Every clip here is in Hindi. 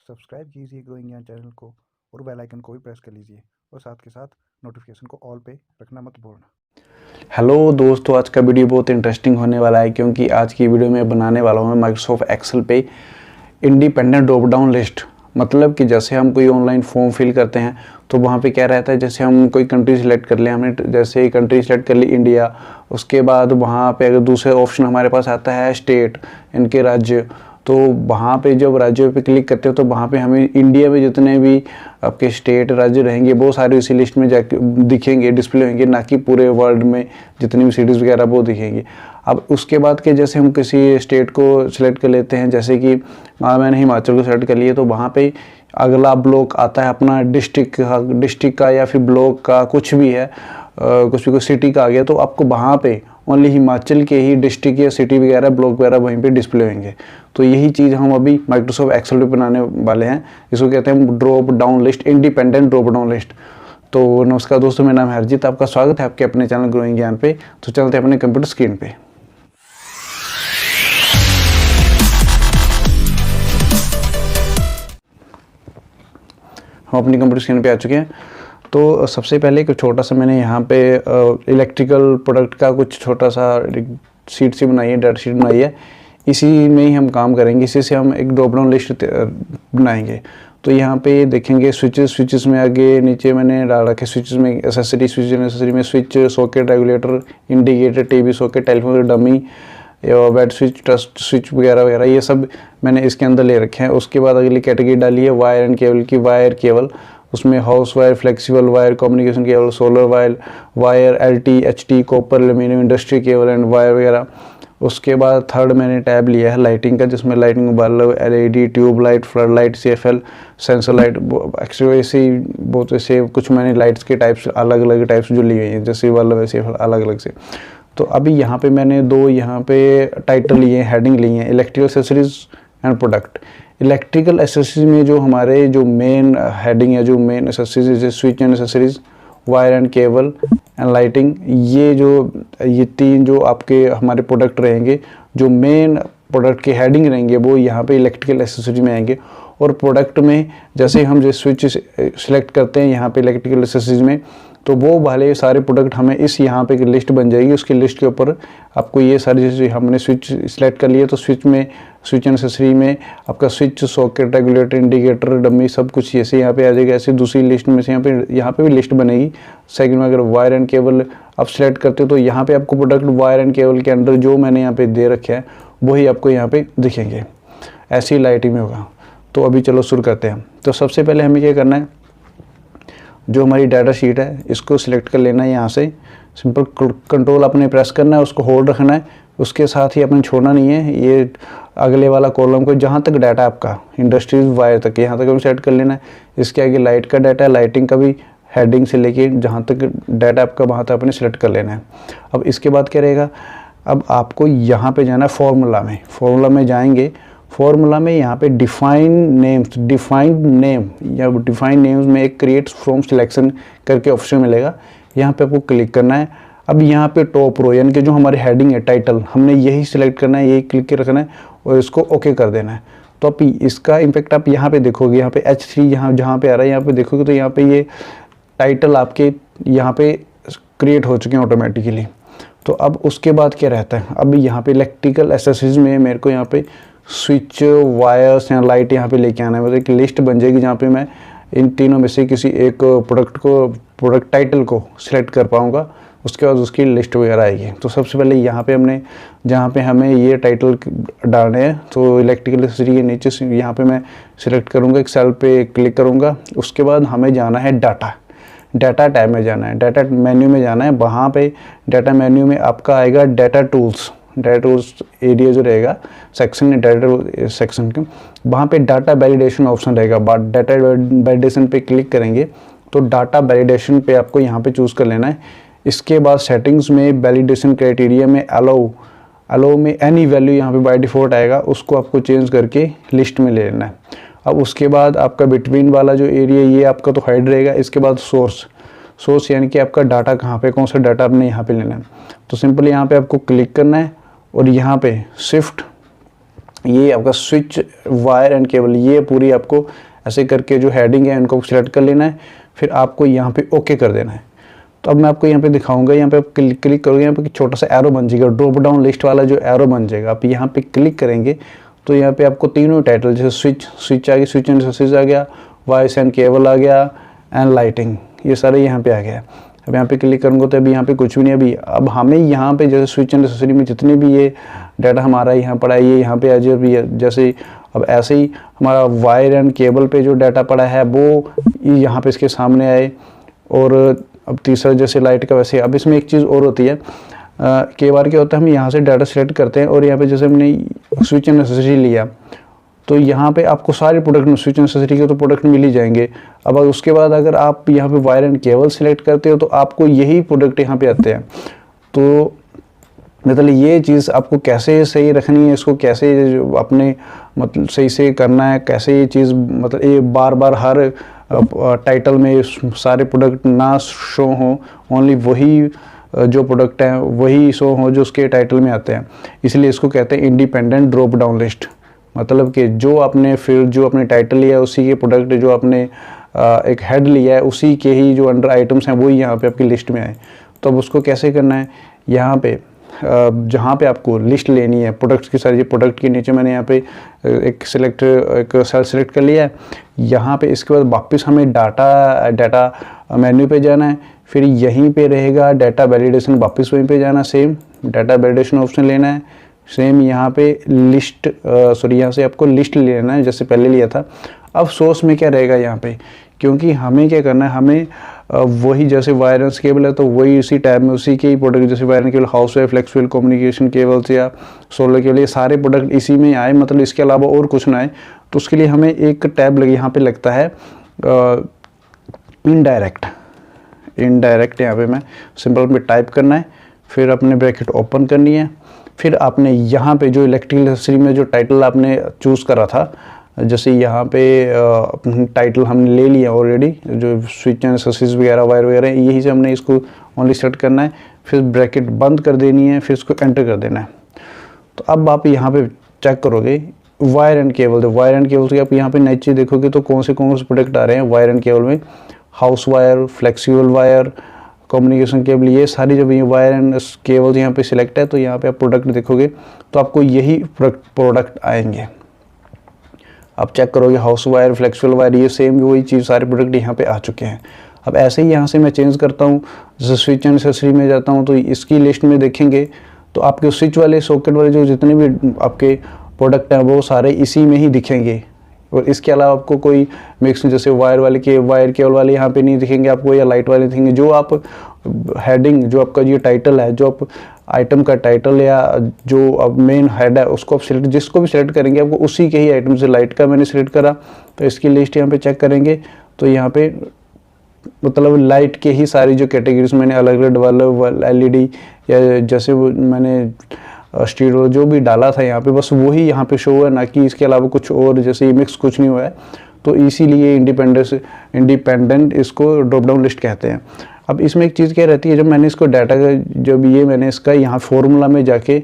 सब्सक्राइब कीजिए ग्रोइंग ज्ञान चैनल को और बेल आइकन को भी प्रेस कर लीजिए और साथ के साथ नोटिफिकेशन को ऑल पे रखना मत भूलना। हेलो दोस्तों, आज का वीडियो बहुत इंटरेस्टिंग होने वाला है क्योंकि आज की वीडियो में बनाने वाला हूँ माइक्रोसॉफ्ट एक्सेल पे इंडिपेंडेंट ड्रॉप डाउन लिस्ट। मतलब कि जैसे हम कोई ऑनलाइन फॉर्म फिल करते हैं तो वहाँ पे क्या रहता है, जैसे हम कोई कंट्री सेलेक्ट कर लिया, हमने जैसे कंट्री सेलेक्ट कर ली इंडिया, उसके बाद वहाँ पे अगर दूसरे ऑप्शन हमारे पास आता है स्टेट, इनके राज्य, तो वहाँ पे जब राज्यों पे क्लिक करते हो तो वहाँ पे हमें इंडिया में जितने भी आपके स्टेट राज्य रहेंगे वो सारे उसी लिस्ट में जाके दिखेंगे, डिस्प्ले होंगे, ना कि पूरे वर्ल्ड में जितनी भी सिटीज़ वगैरह वो दिखेंगे। अब उसके बाद के जैसे हम किसी स्टेट को सिलेक्ट कर लेते हैं, जैसे कि मैंने हिमाचल को सिलेक्ट कर लिया, तो वहाँ पे अगला ब्लॉक आता है अपना डिस्ट्रिक्ट का या फिर ब्लॉक का, कुछ भी है, कुछ भी कोई सिटी का आ गया, तो आपको वहाँ पे ओनली हिमाचल के ही डिस्ट्रिक्ट या सिटी वगैरह ब्लॉक वगैरह वहीं पे डिस्प्ले होंगे। तो यही चीज़ हम अभी माइक्रोसॉफ्ट एक्सेल पे बनाने वाले हैं। इसको कहते हैं drop down list, independent drop down list. तो नमस्कार दोस्तों, मेरा नाम है हरजीत, आपका स्वागत है आपके अपने चैनल ग्रोइंग ज्ञान पे। तो चलते हैं अपने कंप्यूटर स्क्रीन पे। हम अपनी कंप्यूटर स्क्रीन पे आ चुके हैं। तो सबसे पहले एक छोटा सा मैंने यहाँ पे इलेक्ट्रिकल प्रोडक्ट का कुछ छोटा सा शीट सी बनाई है, डाटा शीट बनाई है। इसी में ही हम काम करेंगे, इसी से हम एक ड्रॉप डाउन लिस्ट बनाएंगे। तो यहाँ पे देखेंगे स्विचेस में आगे नीचे मैंने डाल रखे स्विचेस में एसेसरी, एसेसरी में switch, socket, regulator, indicator, TV socket, telephone dummy, bed switch, trust switch वगैरह वगैरह, ये सब मैंने इसके अंदर ले रखे हैं। उसके बाद अगली कैटेगरी डाली है वायर एंड केबल की, वायर केबल, उसमें house wire, flexible wire, communication cable, solar wire, LT, HT, copper, aluminium, industry cable and wire वगैरह। उसके बाद थर्ड मैंने टैब लिया है लाइटिंग का, जिसमें lighting bulb, LED, tube light, flood light, CFL, sensor light, actually ऐसे बहुत ऐसे कुछ मैंने लाइट्स के टाइप्स अलग अलग टाइप्स जो ली हुई हैं, जैसे बल्ब वैसे अलग अलग से। तो अभी यहाँ पे मैंने दो यहाँ पे टाइटल लिए हैं, हेडिंग ली हैं, electrical accessories and product. Electrical accessories में जो हमारे जो मेन हेडिंग है, जो मेन एसेसरीज जैसे switch and accessories, wire and cable and lighting, ये तीन जो आपके हमारे प्रोडक्ट रहेंगे, जो मेन प्रोडक्ट के हेडिंग रहेंगे वो यहाँ पे इलेक्ट्रिकल एसेसरीज में आएंगे। और प्रोडक्ट में जैसे हम जो स्विच सिलेक्ट करते हैं यहाँ पे इलेक्ट्रिकल एसेसरीज में, तो वो वाले सारे प्रोडक्ट हमें इस यहाँ पे लिस्ट बन जाएगी। उसकी लिस्ट के ऊपर आपको ये सारी जैसे हमने स्विच सिलेक्ट कर लिया, तो स्विच एंड एसेसरी में आपका switch, socket, regulator, indicator, dummy, सब कुछ ऐसे यहाँ पे आ जाएगा। ऐसे दूसरी लिस्ट में से यहाँ पे भी लिस्ट बनेगी। सेकंड में अगर वायर एंड केबल आप सिलेक्ट करते हो तो यहाँ पे आपको प्रोडक्ट वायर एंड केबल के अंदर जो मैंने यहाँ पे दे रखे हैं वही आपको यहाँ पे दिखेंगे। ऐसी लाइटिंग में होगा। तो अभी चलो शुरू करते हैं। तो सबसे पहले हमें क्या करना है, जो हमारी डाटा शीट है इसको सिलेक्ट कर लेना है। यहाँ से सिंपल कंट्रोल अपने प्रेस करना है, उसको होल्ड रखना है, उसके साथ ही अपने छोड़ना नहीं है। ये अगले वाला कॉलम को जहाँ तक डाटा आपका इंडस्ट्रीज वायर तक, यहाँ तक हमें सेट कर लेना है। इसके आगे लाइट का डाटा है, लाइटिंग का भी हेडिंग से लेके जहाँ तक डाटा आपका वहाँ तक अपने सेलेक्ट कर लेना है। अब इसके बाद क्या रहेगा, अब आपको यहाँ पे जाना है फॉर्मूला में जाएंगे। फॉर्मूला में यहाँ पे डिफाइंड नेम्स में एक क्रिएट फ्रॉम सिलेक्शन करके ऑप्शन मिलेगा, यहाँ पे आपको क्लिक करना है। अब यहाँ पे टॉप रो यानी कि जो हमारी हेडिंग है, टाइटल, हमने यही सिलेक्ट करना है, यही क्लिक रखना है और इसको ओके कर देना है। तो अब इसका इम्पैक्ट आप यहाँ पे देखोगे, यहाँ पे H3 जहाँ पे आ रहा है, यहाँ पे देखोगे तो यहाँ पे ये टाइटल आपके यहाँ पे क्रिएट हो चुके हैं ऑटोमेटिकली। तो अब उसके बाद क्या रहता है, अब यहाँ पे इलेक्ट्रिकल एसेसरीज में मेरे को यहाँ पे स्विच, वायर्स या लाइट यहाँ पे लेके आना है। मतलब एक लिस्ट बन जाएगी जहाँ पे मैं इन तीनों में से किसी एक प्रोडक्ट टाइटल को सिलेक्ट कर पाऊँगा। उसके बाद उसकी लिस्ट वगैरह आएगी। तो सबसे पहले यहाँ पे हमने जहाँ पे हमें ये टाइटल डालने हैं, तो इलेक्ट्रिकल एसेसरी के नीचे से यहाँ पे मैं सिलेक्ट करूँगा, एक सेल पे क्लिक करूँगा। उसके बाद हमें जाना है डाटा टैब में जाना है, डाटा मेन्यू में जाना है। वहाँ पे डाटा मेन्यू में आपका आएगा डाटा टूल्स एरिया जो रहेगा, सेक्शन डाटा सेक्शन के, वहाँ पे डाटा वैलिडेशन ऑप्शन रहेगा। डाटा वैलिडेशन पे क्लिक करेंगे तो डाटा वैलिडेशन पे आपको यहाँ पे चूज़ कर लेना है। इसके बाद सेटिंग्स में वैलिडेशन क्राइटेरिया में अलाउ में एनी वैल्यू यहाँ पे बाय डिफ़ॉल्ट आएगा, उसको आपको चेंज करके लिस्ट में ले लेना है। अब उसके बाद आपका बिटवीन वाला जो एरिया ये आपका तो हाइड रहेगा। इसके बाद सोर्स यानी कि आपका डाटा कहाँ पे, कौन सा डाटा आपने यहाँ पे लेना है। तो सिंपल यहाँ पे आपको क्लिक करना है और यहाँ पे शिफ्ट ये आपका स्विच, वायर एंड केबल, ये पूरी आपको ऐसे करके जो हेडिंग है इनको सिलेक्ट कर लेना है। फिर आपको यहाँ पे ओके कर देना है। तो अब मैं आपको यहाँ पे दिखाऊंगा, यहाँ पे आप क्लिक करोगे, यहाँ पे छोटा सा एरो बन जाएगा, ड्रॉप डाउन लिस्ट वाला जो एरो बन जाएगा। आप यहाँ पे क्लिक करेंगे तो यहाँ पे आपको तीनों टाइटल, जैसे स्विच आ गया, स्विच एंड एक्सेसरीज आ गया, वॉइस एंड केबल आ गया, एंड लाइटिंग, ये सारे यहाँ पे आ गया। अब यहाँ पे क्लिक करूँगा तो अभी यहाँ पे कुछ भी नहीं। अभी अब हमें यहाँ पे जैसे स्विच एंड एक्सेसरी में जितने भी ये डाटा हमारा यहाँ पड़ा है, ये यहाँ पे आ जाए। अभी जैसे अब ऐसे ही हमारा वायर एंड केबल पे जो डाटा पड़ा है वो यहाँ पे इसके सामने आए। और अब तीसरा जैसे लाइट का, वैसे अब इसमें एक चीज़ और होती है, कई बार क्या होता है हम यहाँ से डाटा सेलेक्ट करते हैं और यहाँ पे जैसे हमने स्विच एंड एक्सेसरी लिया तो यहाँ पे आपको सारे प्रोडक्ट में स्विच एंड एक्सेसरी के तो प्रोडक्ट मिल ही जाएंगे। अब उसके बाद अगर आप यहाँ पे वायर एंड केबल सेलेक्ट करते हो तो आपको यही प्रोडक्ट यहाँ पे आते हैं। तो मतलब ये चीज़ आपको कैसे सही रखनी है, इसको कैसे अपने मतलब सही से करना है, कैसे ये चीज़ मतलब ये बार बार हर टाइटल में सारे प्रोडक्ट ना शो हो, ओनली वही जो प्रोडक्ट हैं वही शो हो जो उसके टाइटल में आते हैं। इसलिए इसको कहते हैं इंडिपेंडेंट ड्रॉप डाउन लिस्ट। मतलब कि जो आपने फिर जो अपने टाइटल लिया है उसी के प्रोडक्ट जो आपने एक हेड लिया है उसी के ही जो अंडर आइटम्स हैं वही यहाँ पे आपकी लिस्ट में आए। तो अब उसको कैसे करना है, यहाँ पे जहाँ पे आपको लिस्ट लेनी है प्रोडक्ट्स की सारी, प्रोडक्ट के नीचे मैंने यहाँ पे एक सेल सेलेक्ट कर लिया है। यहाँ पे इसके बाद वापस हमें डाटा मेन्यू पे जाना है। फिर यहीं पे रहेगा डाटा वैलिडेशन, वापस वहीं पे जाना, सेम डाटा वैलिडेशन ऑप्शन लेना है। सेम यहाँ पे लिस्ट यहाँ से आपको लिस्ट लेना है जैसे पहले लिया था। अब सोर्स में क्या रहेगा यहाँ पे, क्योंकि हमें क्या करना है, हमें वही जैसे वायर एंड केबल है तो वही उसी टैब में उसी के ही प्रोडक्ट, जैसे wire and cable, house wire, flexible communication cables या सोलर केबल, ये सारे प्रोडक्ट इसी में आए, मतलब इसके अलावा और कुछ ना आए। तो उसके लिए हमें एक टैब यहाँ पे लगता है इनडायरेक्ट। यहाँ पे मैं सिंपल में टाइप करना है, फिर अपने ब्रैकेट ओपन करनी है। फिर आपने यहाँ पे जो इलेक्ट्रिकल एक्सेसरी में जो टाइटल आपने चूज़ करा था, जैसे यहाँ पे टाइटल हमने ले लिया ऑलरेडी, जो स्विच एंड एक्सेसरीज वगैरह वायर वगैरह, यही से हमने इसको ओनली सेट करना है। फिर ब्रैकेट बंद कर देनी है, फिर इसको एंटर कर देना है। तो अब आप यहाँ पे चेक करोगे वायर एंड केबल, तो वायर एंड केबल से आप यहाँ पे नीचे देखोगे तो कौन से प्रोडक्ट आ रहे हैं वायर एंड केबल में, house wire, flexible wire, communication cable, ये सारी जब ये वायर एंड केबल यहाँ पे सिलेक्ट है तो यहाँ पे आप प्रोडक्ट देखोगे तो आपको यही प्रोडक्ट आएंगे। आप चेक करोगे हाउस वायर, फ्लेक्सिबल वायर, ये सेम वही चीज़ सारे प्रोडक्ट यहाँ पे आ चुके हैं। अब ऐसे ही यहाँ से मैं चेंज करता हूँ, जैसे स्विच एंड एक्सेसरी में जाता हूँ तो इसकी लिस्ट में देखेंगे तो आपके स्विच वाले, सॉकेट वाले जो जितने भी आपके प्रोडक्ट हैं वो सारे इसी में ही दिखेंगे। और इसके अलावा आपको कोई मिक्स जैसे वायर केबल वाले यहाँ पे नहीं दिखेंगे आपको, या लाइट वाले दिखेंगे। जो आप हेडिंग, जो आपका ये टाइटल है, जो आप आइटम का टाइटल या जो अब मेन हेड है उसको आप सिलेक्ट, जिसको भी सिलेक्ट करेंगे आपको उसी के ही आइटम से, लाइट का मैंने सिलेक्ट करा तो इसकी लिस्ट यहाँ पे चेक करेंगे तो यहाँ पे मतलब लाइट के ही सारी जो कैटेगरीज मैंने अलग अलग वाला LED या जैसे वो मैंने स्टीरियो जो भी डाला था यहाँ पे बस वही यहाँ पे शो है, ना कि इसके अलावा कुछ और जैसे ये मिक्स कुछ नहीं हुआ है। तो इसीलिए इंडिपेंडेंट इसको ड्रॉप डाउन लिस्ट कहते हैं। अब इसमें एक चीज़ क्या रहती है, जब मैंने इसको डाटा का जब ये मैंने इसका यहाँ फॉर्मूला में जाके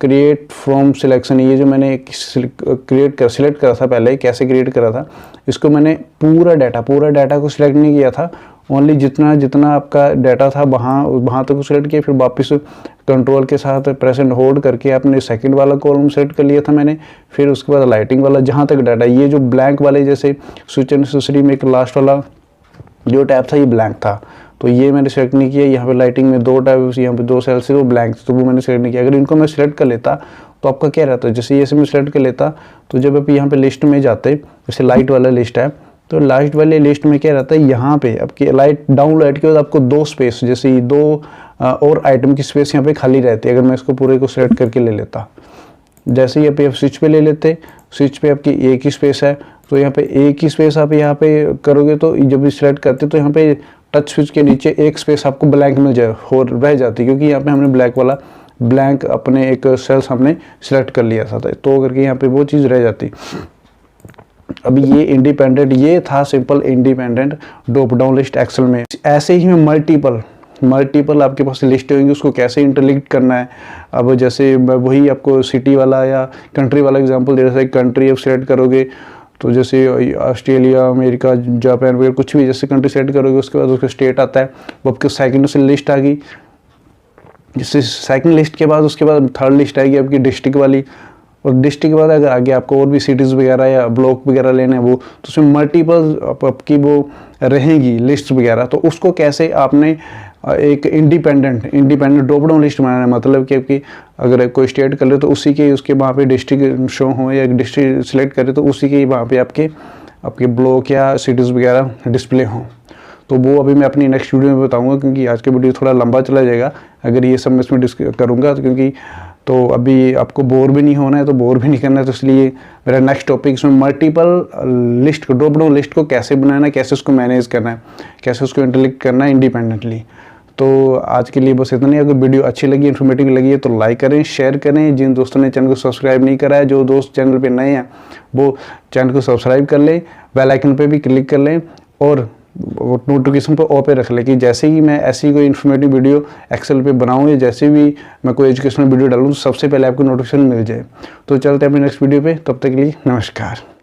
क्रिएट फ्रॉम सिलेक्शन, ये जो मैंने सिलेक्ट करा था पहले, कैसे क्रिएट करा था, इसको मैंने पूरा डाटा को सिलेक्ट नहीं किया था, ओनली जितना आपका डाटा था वहाँ तक सिलेक्ट किया। फिर वापस कंट्रोल के साथ प्रेस एंड होल्ड करके आपने सेकंड वाला कॉलम सेलेक्ट कर लिया था मैंने। फिर उसके बाद लाइटिंग वाला जहाँ तक डाटा, ये जो ब्लैंक वाले जैसे स्विच एंड एक्सेसरी में एक लास्ट वाला जो टैब था ये ब्लैंक था तो ये मैंने सेलेक्ट नहीं किया। यहाँ पे लाइटिंग में 2 टैब, यहाँ पे 2 सेल से वो ब्लैंक तो वो मैंने सेलेक्ट नहीं किया। अगर इनको मैं सिलेक्ट कर लेता तो आपका क्या रहता है, जैसे ये से मैं सिलेक्ट कर लेता तो जब आप यहाँ पे लिस्ट में जाते, जैसे लाइट वाला लिस्ट है तो लाइट वाले लिस्ट में क्या रहता है, यहाँ पे आपकी लाइट डाउन लाइट के बाद आपको 2 स्पेस, जैसे 2 और आइटम की स्पेस यहाँ पे खाली रहती है। अगर मैं इसको पूरे को सिलेक्ट करके ले लेता, जैसे ही आप स्विच पे ले लेते, स्विच पे आपकी एक ही स्पेस है तो यहाँ पे एक ही स्पेस आप यहाँ पे करोगे तो जब भी सिलेक्ट करते तो यहाँ पे टच स्विच के नीचे एक स्पेस आपको ब्लैंक मिल जाए हो रह जाती, क्योंकि यहाँ पे हमने ब्लैंक अपने एक सेल्स हमने सिलेक्ट कर लिया था तो करके यहाँ पे वो चीज़ रह जाती। अभी ये था simple independent drop down list Excel में। ऐसे ही मैं मल्टीपल आपके पास लिस्ट होंगी, उसको कैसे इंटरलिंक करना है। अब जैसे मैं वही आपको सिटी वाला या कंट्री वाला एग्जांपल दे रहा था। एक कंट्री आप सेलेक्ट करोगे तो जैसे ऑस्ट्रेलिया, अमेरिका, जापान वगैरह कुछ भी जैसे कंट्री सेलेक्ट करोगे, उसके बाद उसका स्टेट आता है, वो आपके सेकंड से लिस्ट आ गई। जिससे सेकंड लिस्ट के बाद उसके बाद थर्ड लिस्ट आएगी आपकी डिस्ट्रिक्ट वाली, और डिस्ट्रिक्ट के बाद अगर आगे आपको और भी सिटीज़ वगैरह या ब्लॉक वगैरह लेने हैं वो, तो उसमें मल्टीपल आपकी वो रहेंगी लिस्ट वगैरह। तो उसको कैसे आपने एक इंडिपेंडेंट ड्रॉप डाउन लिस्ट बनाना है, मतलब कि आपकी अगर कोई स्टेट कर ले तो उसी के उसके वहाँ पे डिस्ट्रिक्ट शो हो, या डिस्ट्रिक्ट सिलेक्ट करे तो उसी के वहाँ पे आपके ब्लॉक या सिटीज़ वगैरह डिस्प्ले हों। तो वो अभी मैं अपनी नेक्स्ट वीडियो में बताऊंगा, क्योंकि आज का वीडियो थोड़ा लंबा चला जाएगा अगर ये सब मैं इसमें डिस्कस करूँगा, तो अभी आपको बोर भी नहीं होना है, तो बोर भी नहीं करना है। तो इसलिए मेरा नेक्स्ट टॉपिक इसमें मल्टीपल लिस्ट को, ड्रॉप डाउन लिस्ट को कैसे बनाना है, कैसे उसको मैनेज करना है, कैसे उसको इंटरलिंक करना है इंडिपेंडेंटली। तो आज के लिए बस इतना ही। अगर वीडियो अच्छी लगी, इन्फॉर्मेटिव लगी है तो लाइक करें, शेयर करें। जिन दोस्तों ने चैनल को सब्सक्राइब नहीं करा है, जो दोस्त चैनल पे नए हैं वो चैनल को सब्सक्राइब कर लें, बेल आइकन पे भी क्लिक कर लें और नोटिफिकेशन पर ऑल पे रख लें कि जैसे ही मैं ऐसी कोई इन्फॉर्मेटिव वीडियो एक्सेल पे बनाऊँ या जैसे भी मैं कोई एजुकेशनल वीडियो डालूँ, सबसे पहले आपको नोटिफिकेशन मिल जाए। तो चलते हैं अपने नेक्स्ट वीडियो पे, तब तक के लिए नमस्कार।